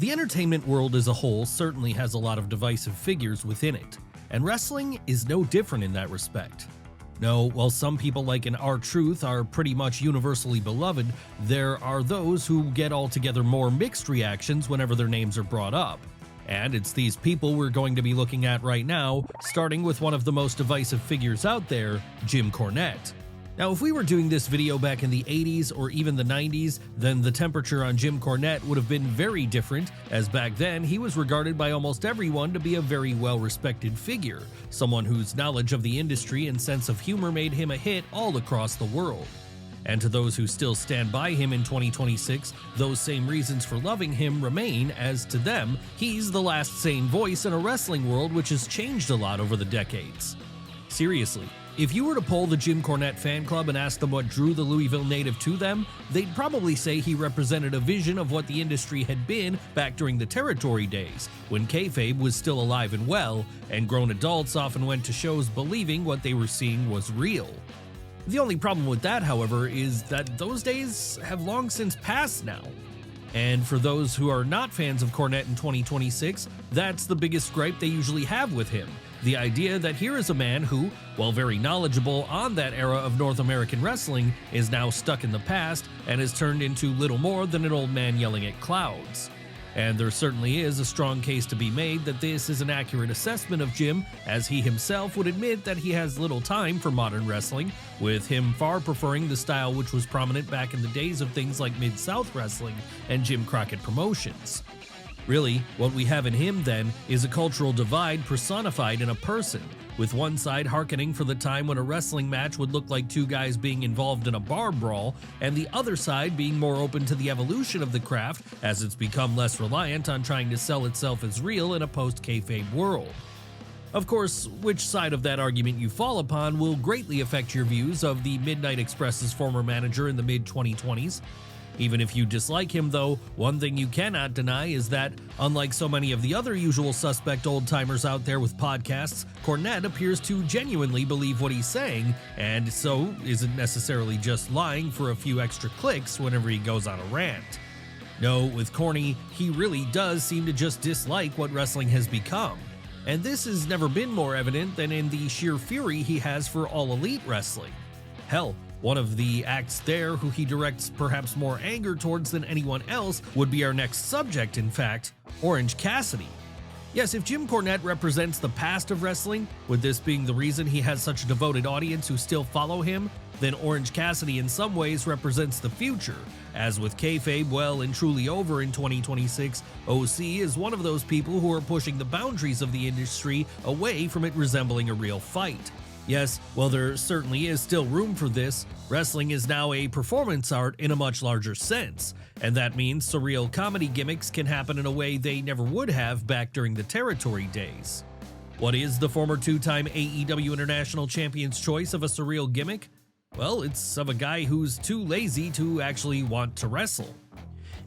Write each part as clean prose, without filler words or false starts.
The entertainment world as a whole certainly has a lot of divisive figures within it, and wrestling is no different in that respect. No, while some people like an R-Truth are pretty much universally beloved, there are those who get altogether more mixed reactions whenever their names are brought up. And it's these people we're going to be looking at right now, starting with one of the most divisive figures out there, Jim Cornette. Now, if we were doing this video back in the 80s or even the 90s, then the temperature on Jim Cornette would have been very different, as back then he was regarded by almost everyone to be a very well-respected figure, someone whose knowledge of the industry and sense of humor made him a hit all across the world. And to those who still stand by him in 2026, those same reasons for loving him remain, as to them, he's the last sane voice in a wrestling world which has changed a lot over the decades. Seriously. If you were to poll the Jim Cornette fan club and ask them what drew the Louisville native to them, they'd probably say he represented a vision of what the industry had been back during the territory days, when kayfabe was still alive and well, and grown adults often went to shows believing what they were seeing was real. The only problem with that, however, is that those days have long since passed now. And for those who are not fans of Cornette in 2026, that's the biggest gripe they usually have with him. The idea that here is a man who, while very knowledgeable on that era of North American wrestling, is now stuck in the past and has turned into little more than an old man yelling at clouds. And there certainly is a strong case to be made that this is an accurate assessment of Jim, as he himself would admit that he has little time for modern wrestling, with him far preferring the style which was prominent back in the days of things like Mid-South Wrestling and Jim Crockett Promotions. Really, what we have in him then is a cultural divide personified in a person, with one side hearkening for the time when a wrestling match would look like two guys being involved in a bar brawl, and the other side being more open to the evolution of the craft as it's become less reliant on trying to sell itself as real in a post-kayfabe world. Of course, which side of that argument you fall upon will greatly affect your views of the Midnight Express's former manager in the mid-2020s. Even if you dislike him though, one thing you cannot deny is that, unlike so many of the other usual suspect old-timers out there with podcasts, Cornette appears to genuinely believe what he's saying, and so isn't necessarily just lying for a few extra clicks whenever he goes on a rant. No, with Corny, he really does seem to just dislike what wrestling has become. And this has never been more evident than in the sheer fury he has for All Elite Wrestling. Hell, one of the acts there who he directs perhaps more anger towards than anyone else would be our next subject, in fact, Orange Cassidy. Yes, if Jim Cornette represents the past of wrestling, with this being the reason he has such a devoted audience who still follow him, then Orange Cassidy in some ways represents the future. As with kayfabe well and truly over in 2026, OC is one of those people who are pushing the boundaries of the industry away from it resembling a real fight. Yes, while there certainly is still room for this, wrestling is now a performance art in a much larger sense, and that means surreal comedy gimmicks can happen in a way they never would have back during the territory days. What is the former two-time AEW International Champion's choice of a surreal gimmick? Well, it's of a guy who's too lazy to actually want to wrestle.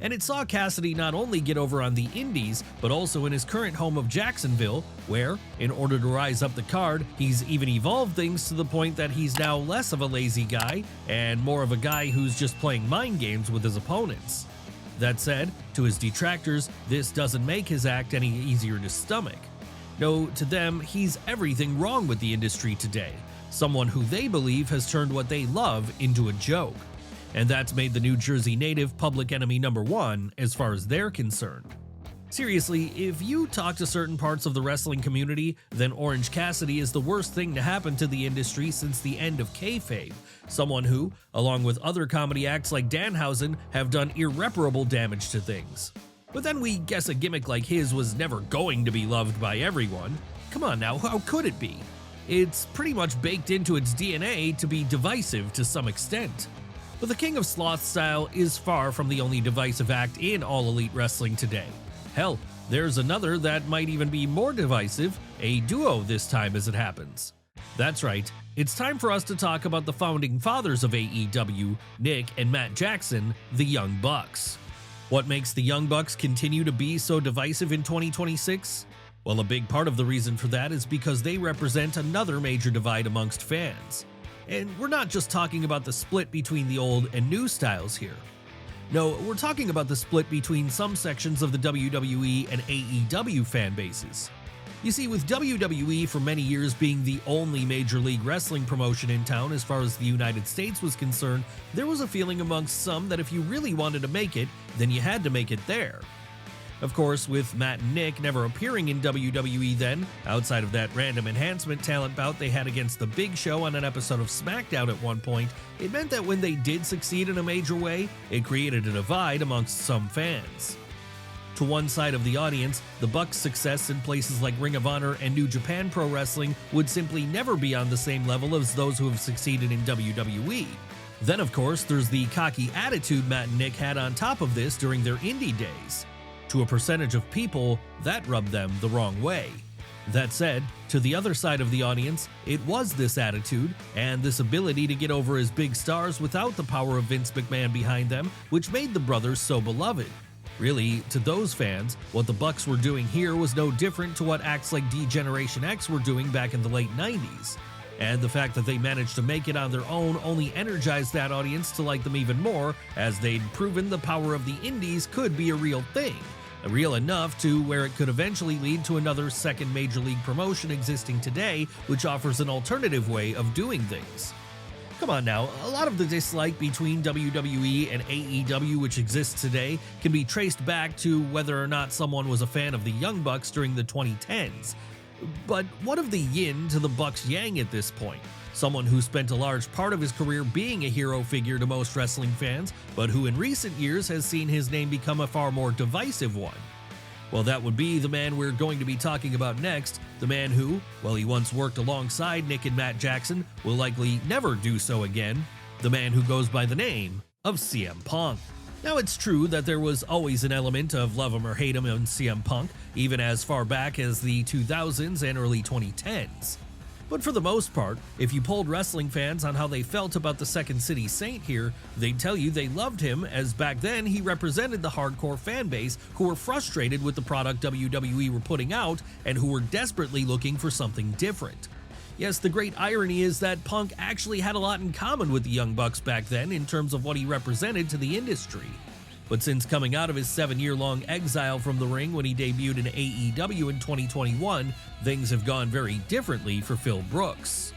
And it saw Cassidy not only get over on the indies, but also in his current home of Jacksonville, where, in order to rise up the card, he's even evolved things to the point that he's now less of a lazy guy, and more of a guy who's just playing mind games with his opponents. That said, to his detractors, this doesn't make his act any easier to stomach. No, to them, he's everything wrong with the industry today, someone who they believe has turned what they love into a joke. And that's made the New Jersey native public enemy number one as far as they're concerned. Seriously, if you talk to certain parts of the wrestling community, then Orange Cassidy is the worst thing to happen to the industry since the end of kayfabe, someone who, along with other comedy acts like Danhausen, have done irreparable damage to things. But then we guess a gimmick like his was never going to be loved by everyone. Come on now, how could it be? It's pretty much baked into its DNA to be divisive to some extent. But the King of Sloth style is far from the only divisive act in All Elite Wrestling today. Hell, there's another that might even be more divisive, a duo this time as it happens. That's right, it's time for us to talk about the founding fathers of AEW, Nick and Matt Jackson, the Young Bucks. What makes the Young Bucks continue to be so divisive in 2026? Well, a big part of the reason for that is because they represent another major divide amongst fans. And we're not just talking about the split between the old and new styles here. No, we're talking about the split between some sections of the WWE and AEW fan bases. You see, with WWE for many years being the only Major League Wrestling promotion in town as far as the United States was concerned, there was a feeling amongst some that if you really wanted to make it, then you had to make it there. Of course, with Matt and Nick never appearing in WWE then, outside of that random enhancement talent bout they had against The Big Show on an episode of SmackDown at one point, it meant that when they did succeed in a major way, it created a divide amongst some fans. To one side of the audience, the Bucks' success in places like Ring of Honor and New Japan Pro Wrestling would simply never be on the same level as those who have succeeded in WWE. Then, of course, there's the cocky attitude Matt and Nick had on top of this during their indie days. To a percentage of people, that rubbed them the wrong way. That said, to the other side of the audience, it was this attitude and this ability to get over as big stars without the power of Vince McMahon behind them, which made the brothers so beloved. Really, to those fans, what the Bucks were doing here was no different to what acts like D-Generation X were doing back in the late 90s. And the fact that they managed to make it on their own only energized that audience to like them even more, as they'd proven the power of the indies could be a real thing. Real enough to where it could eventually lead to another second major league promotion existing today, which offers an alternative way of doing things. Come on now, a lot of the dislike between WWE and AEW which exists today can be traced back to whether or not someone was a fan of the Young Bucks during the 2010s. But what of the yin to the Bucks' yang at this point? Someone who spent a large part of his career being a hero figure to most wrestling fans, but who in recent years has seen his name become a far more divisive one. Well, that would be the man we're going to be talking about next, the man who, while he once worked alongside Nick and Matt Jackson, will likely never do so again, the man who goes by the name of CM Punk. Now, it's true that there was always an element of love him or hate him in CM Punk, even as far back as the 2000s and early 2010s. But for the most part, if you polled wrestling fans on how they felt about the Second City Saint here, they'd tell you they loved him, as back then he represented the hardcore fan base who were frustrated with the product WWE were putting out and who were desperately looking for something different. Yes, the great irony is that Punk actually had a lot in common with the Young Bucks back then in terms of what he represented to the industry. But since coming out of his 7-year-long exile from the ring when he debuted in AEW in 2021, things have gone very differently for Phil Brooks.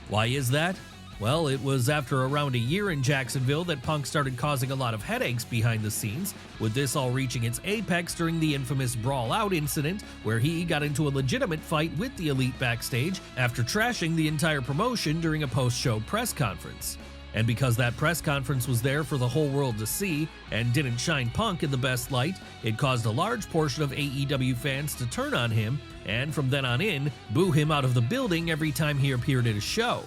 Why is that? Well, it was after around a year in Jacksonville that Punk started causing a lot of headaches behind the scenes, with this all reaching its apex during the infamous Brawl Out incident, where he got into a legitimate fight with the Elite backstage after trashing the entire promotion during a post-show press conference. And because that press conference was there for the whole world to see and didn't shine Punk in the best light, it caused a large portion of AEW fans to turn on him and from then on in, boo him out of the building every time he appeared at a show.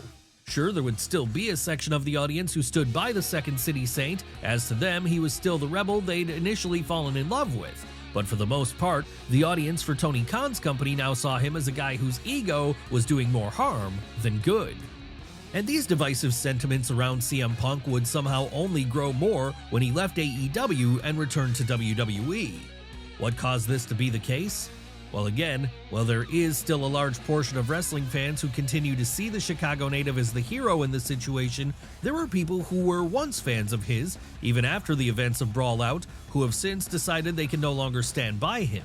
Sure, there would still be a section of the audience who stood by the Second City Saint, as to them he was still the rebel they'd initially fallen in love with. But for the most part, the audience for Tony Khan's company now saw him as a guy whose ego was doing more harm than good. And these divisive sentiments around CM Punk would somehow only grow more when he left AEW and returned to WWE. What caused this to be the case? Well, again, while there is still a large portion of wrestling fans who continue to see the Chicago native as the hero in this situation, there are people who were once fans of his, even after the events of Brawl Out, who have since decided they can no longer stand by him.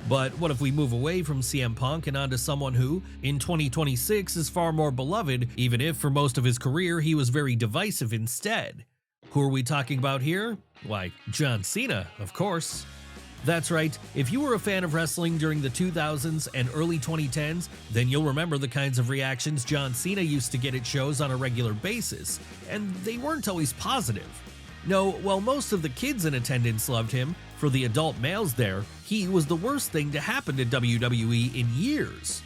But what if we move away from CM Punk and onto someone who, in 2026, is far more beloved, even if for most of his career he was very divisive instead? Who are we talking about here? Why, John Cena, of course. That's right, if you were a fan of wrestling during the 2000s and early 2010s, then you'll remember the kinds of reactions John Cena used to get at shows on a regular basis, and they weren't always positive. No, while most of the kids in attendance loved him, for the adult males there, he was the worst thing to happen to WWE in years.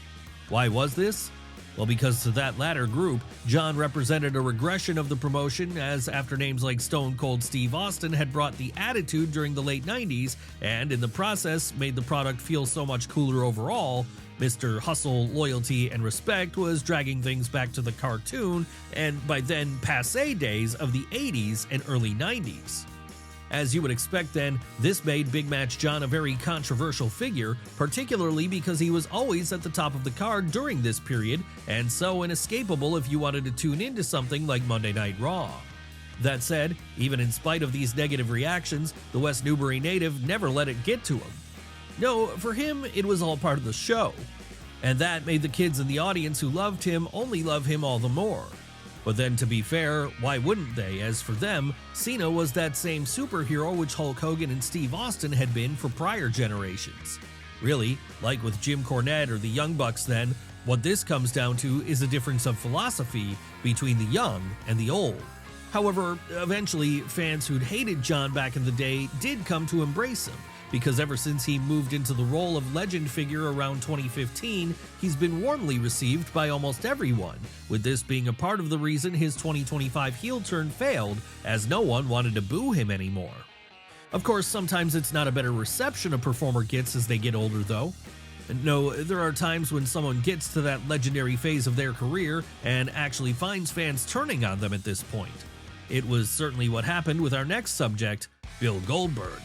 Why was this? Well, because to that latter group, John represented a regression of the promotion, as after names like Stone Cold Steve Austin had brought the attitude during the late 90s, and in the process made the product feel so much cooler overall, Mr. Hustle, Loyalty, and Respect was dragging things back to the cartoon and by then passé days of the 80s and early 90s. As you would expect then, this made Big Match John a very controversial figure, particularly because he was always at the top of the card during this period, and so inescapable if you wanted to tune into something like Monday Night Raw. That said, even in spite of these negative reactions, the West Newbury native never let it get to him. No, for him, it was all part of the show. And that made the kids in the audience who loved him only love him all the more. But then, to be fair, why wouldn't they? As for them, Cena was that same superhero which Hulk Hogan and Steve Austin had been for prior generations. Really, like with Jim Cornette or the Young Bucks then, what this comes down to is a difference of philosophy between the young and the old. However, eventually, fans who'd hated John back in the day did come to embrace him, because ever since he moved into the role of legend figure around 2015, he's been warmly received by almost everyone, with this being a part of the reason his 2025 heel turn failed, as no one wanted to boo him anymore. Of course, sometimes it's not a better reception a performer gets as they get older though. No, there are times when someone gets to that legendary phase of their career and actually finds fans turning on them at this point. It was certainly what happened with our next subject, Bill Goldberg.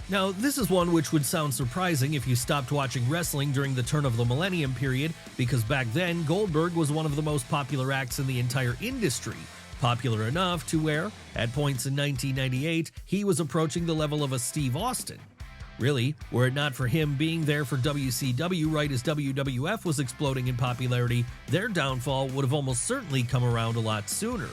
Now, this is one which would sound surprising if you stopped watching wrestling during the turn of the millennium period, because back then, Goldberg was one of the most popular acts in the entire industry, popular enough to where, at points in 1998, he was approaching the level of a Steve Austin. Really, were it not for him being there for WCW right as WWF was exploding in popularity, their downfall would have almost certainly come around a lot sooner.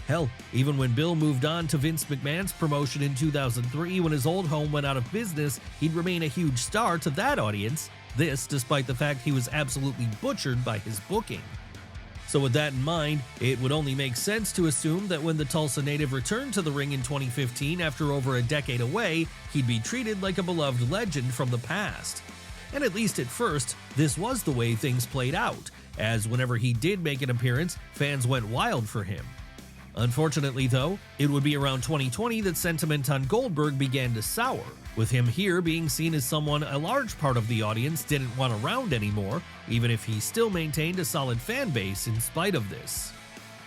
Hell, even when Bill moved on to Vince McMahon's promotion in 2003 when his old home went out of business, he'd remain a huge star to that audience, this despite the fact he was absolutely butchered by his booking. So with that in mind, it would only make sense to assume that when the Tulsa native returned to the ring in 2015 after over a decade away, he'd be treated like a beloved legend from the past. And at least at first, this was the way things played out, as whenever he did make an appearance, fans went wild for him. Unfortunately though, it would be around 2020 that sentiment on Goldberg began to sour, with him here being seen as someone a large part of the audience didn't want around anymore, even if he still maintained a solid fan base in spite of this.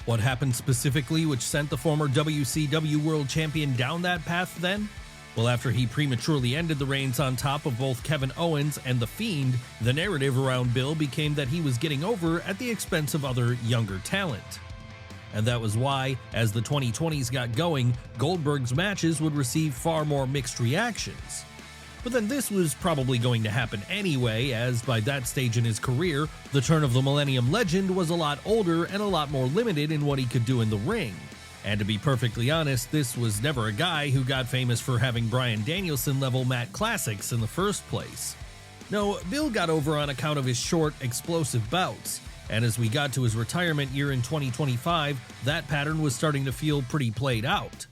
What happened specifically which sent the former WCW World Champion down that path then? Well, after he prematurely ended the reigns on top of both Kevin Owens and The Fiend, the narrative around Bill became that he was getting over at the expense of other younger talent. And that was why, as the 2020s got going, Goldberg's matches would receive far more mixed reactions. But then this was probably going to happen anyway, as by that stage in his career, the turn of the millennium legend was a lot older and a lot more limited in what he could do in the ring. And to be perfectly honest, this was never a guy who got famous for having Bryan Danielson-level mat classics in the first place. No, Bill got over on account of his short, explosive bouts. And as we got to his retirement year in 2025, that pattern was starting to feel pretty played out.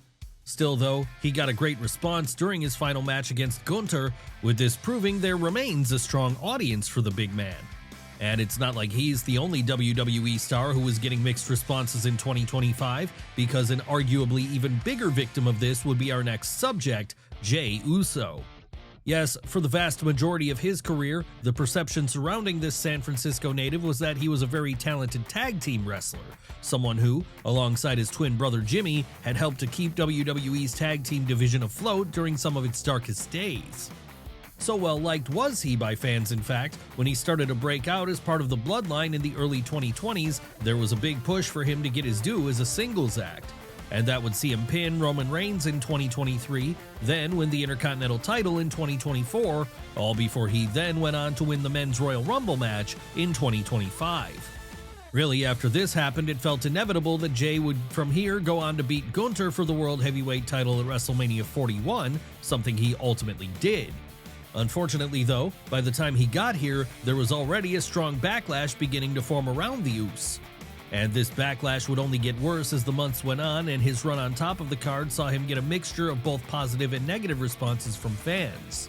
Still though, he got a great response during his final match against Gunther, with this proving there remains a strong audience for the big man. And it's not like he's the only WWE star who was getting mixed responses in 2025, because an arguably even bigger victim of this would be our next subject, Jey Uso. Yes, for the vast majority of his career, the perception surrounding this San Francisco native was that he was a very talented tag team wrestler, someone who, alongside his twin brother Jimmy, had helped to keep WWE's tag team division afloat during some of its darkest days. So well liked was he by fans, in fact, when he started to break out as part of the Bloodline in the early 2020s, there was a big push for him to get his due as a singles act. And that would see him pin Roman Reigns in 2023, then win the Intercontinental title in 2024, all before he then went on to win the Men's Royal Rumble match in 2025. Really, after this happened, it felt inevitable that Jey would from here go on to beat Gunther for the World Heavyweight title at WrestleMania 41, something he ultimately did. Unfortunately though, by the time he got here, there was already a strong backlash beginning to form around the Uso. And this backlash would only get worse as the months went on, and his run on top of the card saw him get a mixture of both positive and negative responses from fans.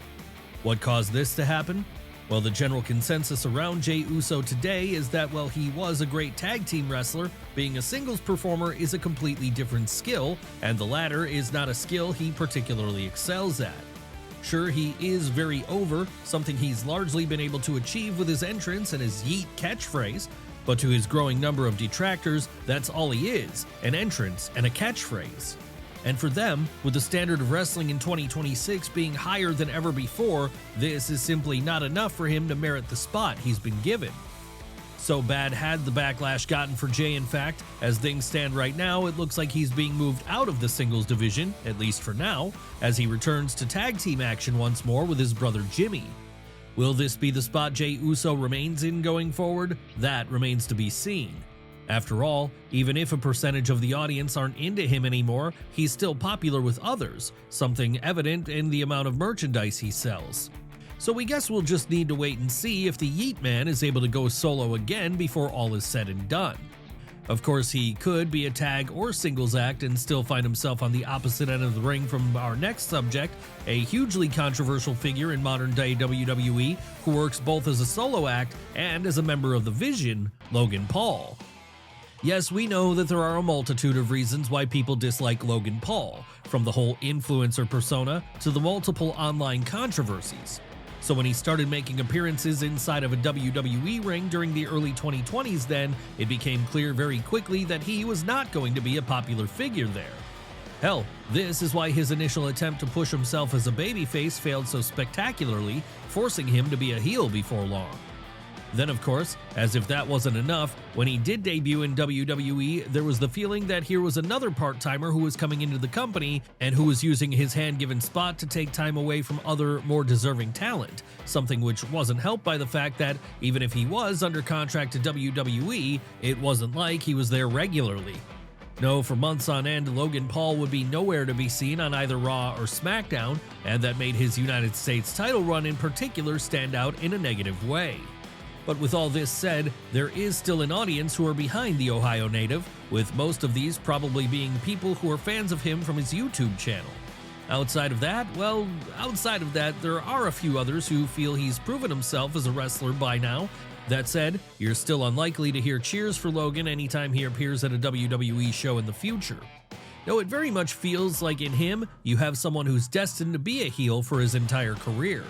What caused this to happen? Well, the general consensus around Jey Uso today is that while he was a great tag team wrestler, being a singles performer is a completely different skill, and the latter is not a skill he particularly excels at. Sure, he is very over, something he's largely been able to achieve with his entrance and his yeet catchphrase, but to his growing number of detractors, that's all he is, an entrance and a catchphrase. And for them, with the standard of wrestling in 2026 being higher than ever before, this is simply not enough for him to merit the spot he's been given. So bad had the backlash gotten for Jey, in fact, as things stand right now, it looks like he's being moved out of the singles division, at least for now, as he returns to tag team action once more with his brother Jimmy. Will this be the spot Jey Uso remains in going forward? That remains to be seen. After all, even if a percentage of the audience aren't into him anymore, he's still popular with others, something evident in the amount of merchandise he sells. So we guess we'll just need to wait and see if the Yeet Man is able to go solo again before all is said and done. Of course, he could be a tag or singles act and still find himself on the opposite end of the ring from our next subject, a hugely controversial figure in modern-day WWE who works both as a solo act and as a member of the Vision, Logan Paul. Yes, we know that there are a multitude of reasons why people dislike Logan Paul, from the whole influencer persona to the multiple online controversies. So when he started making appearances inside of a WWE ring during the early 2020s then, it became clear very quickly that he was not going to be a popular figure there. Hell, this is why his initial attempt to push himself as a babyface failed so spectacularly, forcing him to be a heel before long. Then, of course, as if that wasn't enough, when he did debut in WWE, there was the feeling that here was another part-timer who was coming into the company and who was using his hand-given spot to take time away from other, more deserving talent, something which wasn't helped by the fact that even if he was under contract to WWE, it wasn't like he was there regularly. No, for months on end, Logan Paul would be nowhere to be seen on either Raw or SmackDown, and that made his United States title run in particular stand out in a negative way. But with all this said, there is still an audience who are behind the Ohio native, with most of these probably being people who are fans of him from his YouTube channel. Outside of that, there are a few others who feel he's proven himself as a wrestler by now. That said, you're still unlikely to hear cheers for Logan anytime he appears at a WWE show in the future. Though it very much feels like in him, you have someone who's destined to be a heel for his entire career.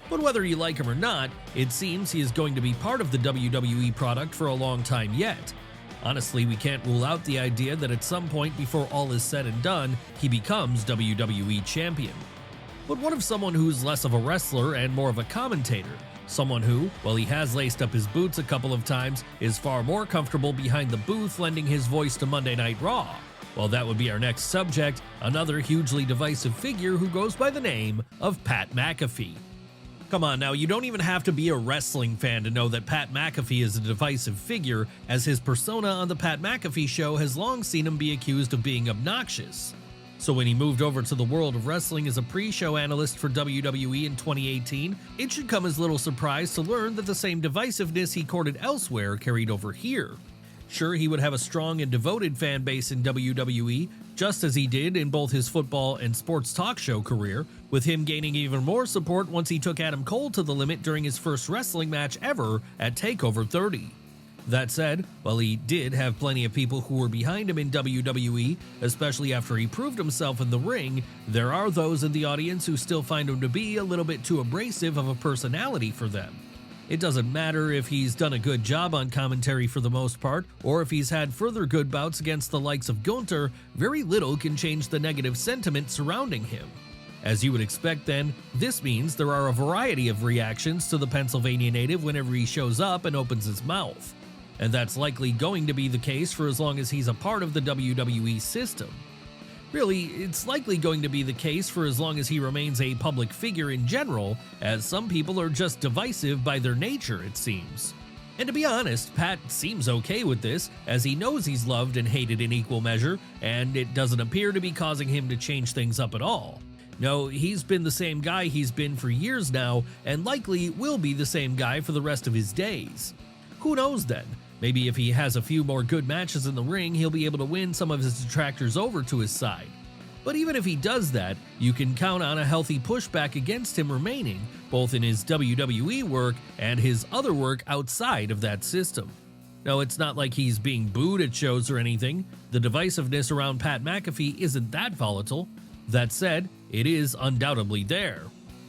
But whether you like him or not, it seems he is going to be part of the WWE product for a long time yet. Honestly, we can't rule out the idea that at some point before all is said and done, he becomes WWE Champion. But what of someone who's less of a wrestler and more of a commentator? Someone who, while he has laced up his boots a couple of times, is far more comfortable behind the booth lending his voice to Monday Night Raw. Well, that would be our next subject, another hugely divisive figure who goes by the name of Pat McAfee. Come on now, you don't even have to be a wrestling fan to know that Pat McAfee is a divisive figure, as his persona on the Pat McAfee show has long seen him be accused of being obnoxious. So when he moved over to the world of wrestling as a pre-show analyst for WWE in 2018, it should come as little surprise to learn that the same divisiveness he courted elsewhere carried over here. Sure, he would have a strong and devoted fan base in WWE, just as he did in both his football and sports talk show career, with him gaining even more support once he took Adam Cole to the limit during his first wrestling match ever at TakeOver 30. That said, while he did have plenty of people who were behind him in WWE, especially after he proved himself in the ring, there are those in the audience who still find him to be a little bit too abrasive of a personality for them. It doesn't matter if he's done a good job on commentary for the most part, or if he's had further good bouts against the likes of Gunther, very little can change the negative sentiment surrounding him. As you would expect then, this means there are a variety of reactions to the Pennsylvania native whenever he shows up and opens his mouth. And that's likely going to be the case for as long as he's a part of the WWE system. Really, it's likely going to be the case for as long as he remains a public figure in general, as some people are just divisive by their nature, it seems. And to be honest, Pat seems okay with this, as he knows he's loved and hated in equal measure, and it doesn't appear to be causing him to change things up at all. No, he's been the same guy he's been for years now, and likely will be the same guy for the rest of his days. Who knows then? Maybe if he has a few more good matches in the ring, he'll be able to win some of his detractors over to his side. But even if he does that, you can count on a healthy pushback against him remaining, both in his WWE work and his other work outside of that system. Now, it's not like he's being booed at shows or anything. The divisiveness around Pat McAfee isn't that volatile. That said, it is undoubtedly there.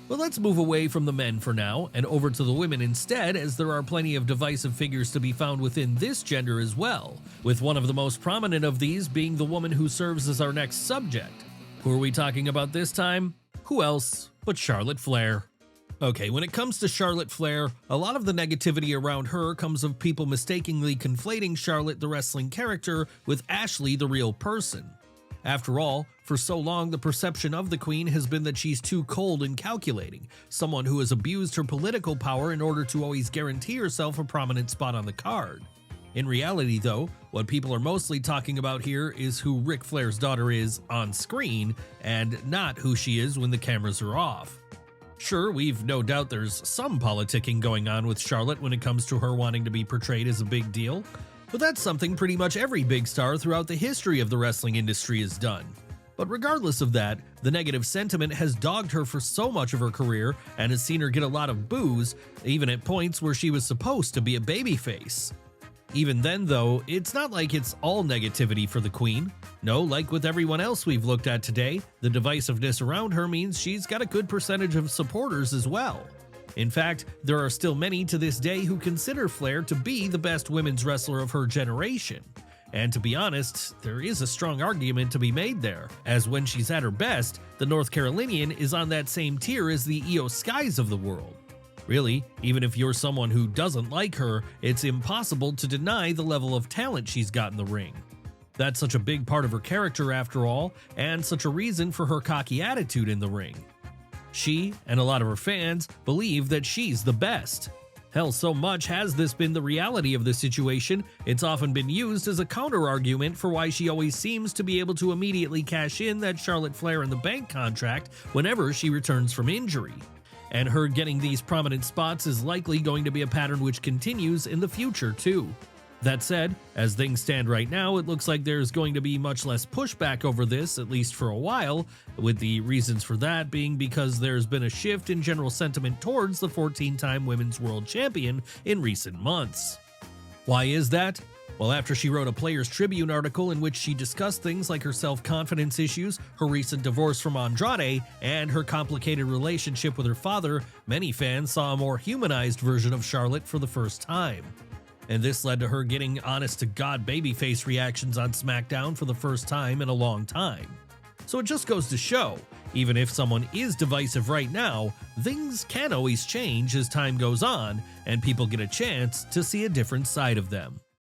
But let's move away from the men for now and over to the women instead, as there are plenty of divisive figures to be found within this gender as well, with one of the most prominent of these being the woman who serves as our next subject. Who are we talking about this time? Who else but Charlotte Flair? Okay, when it comes to Charlotte Flair, a lot of the negativity around her comes of people mistakenly conflating Charlotte the wrestling character with Ashley the real person. After all, for so long the perception of the Queen has been that she's too cold and calculating, someone who has abused her political power in order to always guarantee herself a prominent spot on the card. In reality though, what people are mostly talking about here is who Ric Flair's daughter is on screen, and not who she is when the cameras are off. Sure, we've no doubt there's some politicking going on with Charlotte when it comes to her wanting to be portrayed as a big deal, but that's something pretty much every big star throughout the history of the wrestling industry has done. But regardless of that, the negative sentiment has dogged her for so much of her career and has seen her get a lot of boos, even at points where she was supposed to be a babyface. Even then though, it's not like it's all negativity for the Queen. No, like with everyone else we've looked at today, the divisiveness around her means she's got a good percentage of supporters as well. In fact, there are still many to this day who consider Flair to be the best women's wrestler of her generation. And to be honest, there is a strong argument to be made there, as when she's at her best, the North Carolinian is on that same tier as the Io Skys of the world. Really, even if you're someone who doesn't like her, it's impossible to deny the level of talent she's got in the ring. That's such a big part of her character after all, and such a reason for her cocky attitude in the ring. She, and a lot of her fans, believe that she's the best. Hell, so much has this been the reality of the situation, it's often been used as a counter-argument for why she always seems to be able to immediately cash in that Charlotte Flair in the Bank contract whenever she returns from injury. And her getting these prominent spots is likely going to be a pattern which continues in the future too. That said, as things stand right now, it looks like there's going to be much less pushback over this, at least for a while, with the reasons for that being because there's been a shift in general sentiment towards the 14-time Women's World Champion in recent months. Why is that? Well, after she wrote a Players Tribune article in which she discussed things like her self-confidence issues, her recent divorce from Andrade, and her complicated relationship with her father, many fans saw a more humanized version of Charlotte for the first time. And this led to her getting honest-to-God babyface reactions on SmackDown for the first time in a long time. So it just goes to show, even if someone is divisive right now, things can always change as time goes on, and people get a chance to see a different side of them.